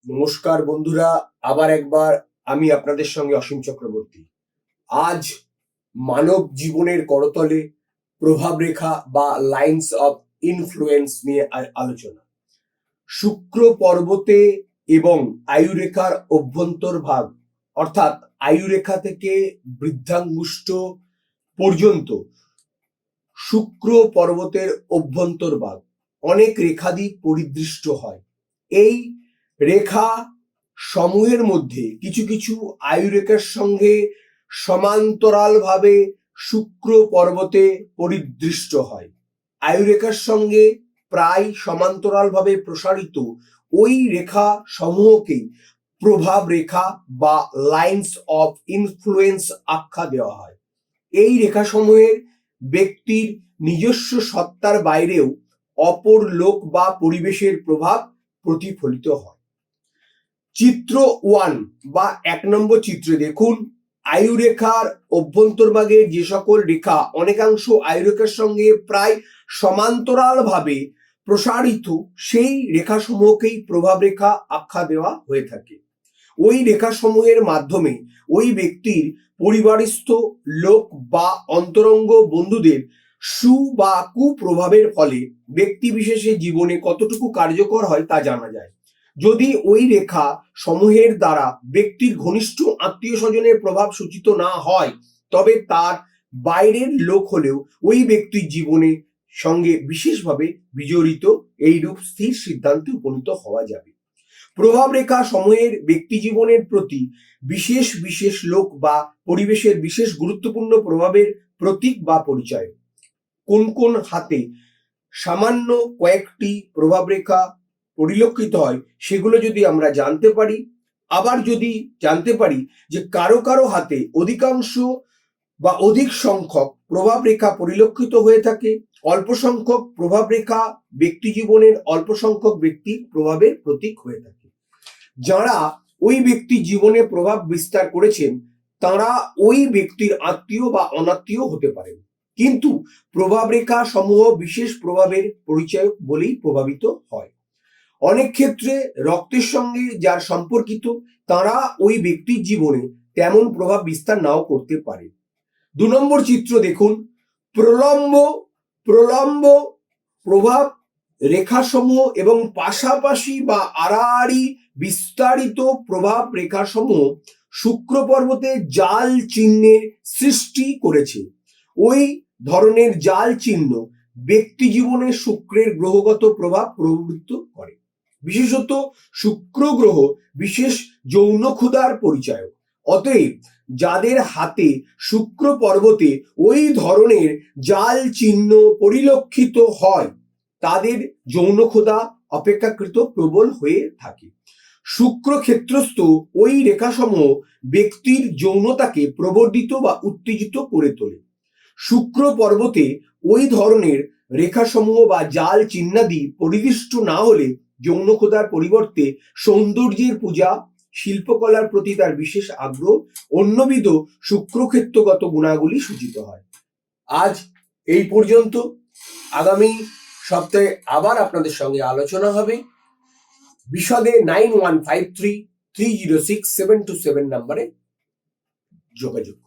নমস্কার বন্ধুরা, আবার একবার আমি আপনাদের সঙ্গে অসীম চক্রবর্তী। আজ মানব জীবনের করতলে প্রভাব রেখা বা লাইন্স অফ ইনফ্লুয়েন্স নিয়ে আলোচনা। শুক্র পর্বতে এবং আয়ুরেখার অভ্যন্তর ভাগ অর্থাৎ আয়ুরেখা থেকে বৃদ্ধাঙ্গুষ্ঠ পর্যন্ত শুক্র পর্বতের অভ্যন্তর ভাগ অনেক রেখাদি পরিদৃষ্ট হয়। এই রেখা সমূহের মধ্যে কিছু কিছু আয়ুরেখার সঙ্গে সমান্তরালভাবে শুক্র পর্বতে পরিদৃষ্ট হয়। আয়ুরেখার সঙ্গে প্রায় সমান্তরালভাবে প্রসারিত ওই রেখা সমূহকেই প্রভাব রেখা বা লাইন্স অফ ইনফ্লুয়েন্স আখ্যা দেওয়া হয়। এই রেখাসমূহের ব্যক্তির নিজস্ব সত্তার বাইরেও অপর লোক বা পরিবেশের প্রভাব প্রতিফলিত হয়। চিত্র 1 বা 1 নম্বর চিত্রে দেখুন, আয়ুরেখার অভ্যন্তরভাগের যে সকল রেখা অনেকাংশ আয়ুরেখার সঙ্গে প্রায় সমান্তরালভাবে প্রসারিত, সেই রেখাসমূহকেই প্রভাব রেখা আখ্যা দেওয়া হয়ে থাকে। ওই রেখাসমূহের মাধ্যমে ওই ব্যক্তির পরিবারস্থ লোক বা অন্তরঙ্গ বন্ধুদের সু বা কুপ্রভাবের ফলে ব্যক্তি বিশেষের জীবনে কতটুকু কার্যকর হয় তা জানা যায়। যদি ওই রেখা সমূহের দ্বারা ব্যক্তির ঘনিষ্ঠ আত্মীয় স্বজনের প্রভাব সূচিত না হয়, তবে তার বাইরের লোক হলেও ওই ব্যক্তির জীবনে সঙ্গে বিশেষভাবে বিজড়িত এইরূপ স্থির সিদ্ধান্তে উপনীত হওয়া যাবে। প্রভাব রেখা সমূহের ব্যক্তি জীবনের প্রতি বিশেষ বিশেষ লোক বা পরিবেশের বিশেষ গুরুত্বপূর্ণ প্রভাবের প্রতীক বা পরিচয়। কোন কোন হাতে সামান্য কয়েকটি প্রভাব রেখা পরিলক্ষিত হয় সেগুলো যদি আমরা জানতে পারি, আবার যদি জানতে পারি যে কারো কারো হাতে অধিকাংশ বা অধিক সংখ্যক প্রভাব রেখা পরিলক্ষিত হয়ে থাকে, অল্প সংখ্যক প্রভাব রেখা ব্যক্তি জীবনের অল্প সংখ্যক ব্যক্তির প্রভাবের প্রতীক হয়ে থাকে। যারা ওই ব্যক্তির জীবনে প্রভাব বিস্তার করেছেন তারা ওই ব্যক্তির আত্মীয় বা অনাত্মীয় হতে পারেন, কিন্তু প্রভাব রেখা সমূহ বিশেষ প্রভাবের পরিচয় বলেই প্রভাবিত হয়। অনেক ক্ষেত্রে রক্তের সঙ্গে যার সম্পর্কিত তারা ওই ব্যক্তির জীবনে তেমন প্রভাব বিস্তার নাও করতে পারে। 2 নম্বর চিত্র দেখুন, প্রলম্ব প্রভাব রেখাসমূহ এবং পাশাপাশি বা আড়াআড়ি বিস্তারিত প্রভাব রেখাসমূহ শুক্র পর্বতে জাল চিহ্নের সৃষ্টি করেছে। ওই ধরনের জাল চিহ্ন ব্যক্তি জীবনে শুক্রের গ্রহগত প্রভাব প্রভাবিত করে। বিশেষত শুক্র গ্রহ বিশেষ যৌন ক্ষুধার পরিচায়ক। অতএব যাদের হাতে শুক্র পর্বতে ওই ধরনের জাল চিহ্ন পরিলক্ষিত হয় তাদের যৌন ক্ষুধা অপেক্ষাকৃত প্রবল হয়ে থাকে। শুক্র ক্ষেত্রস্থ ওই রেখাসমূহ ব্যক্তির যৌনতাকে প্রবর্ধিত বা উত্তেজিত করে তোলে। শুক্র পর্বতে ওই ধরনের রেখাসমূহ বা জাল চিহ্নাদি পরিদৃষ্ট না হলে যৌন ক্ষুধার পরিবর্তে সৌন্দর্যের পূজা, শিল্পকলার প্রতি তার বিশেষ আগ্রহ, অন্যবিধ শুক্রক্ষেত্রগত গুণাগুলি সূচিত হয়। আজ এই পর্যন্ত। আগামী সপ্তাহে আবার আপনাদের সঙ্গে আলোচনা হবে। বিশদে 9153306727 নম্বরে যোগাযোগ।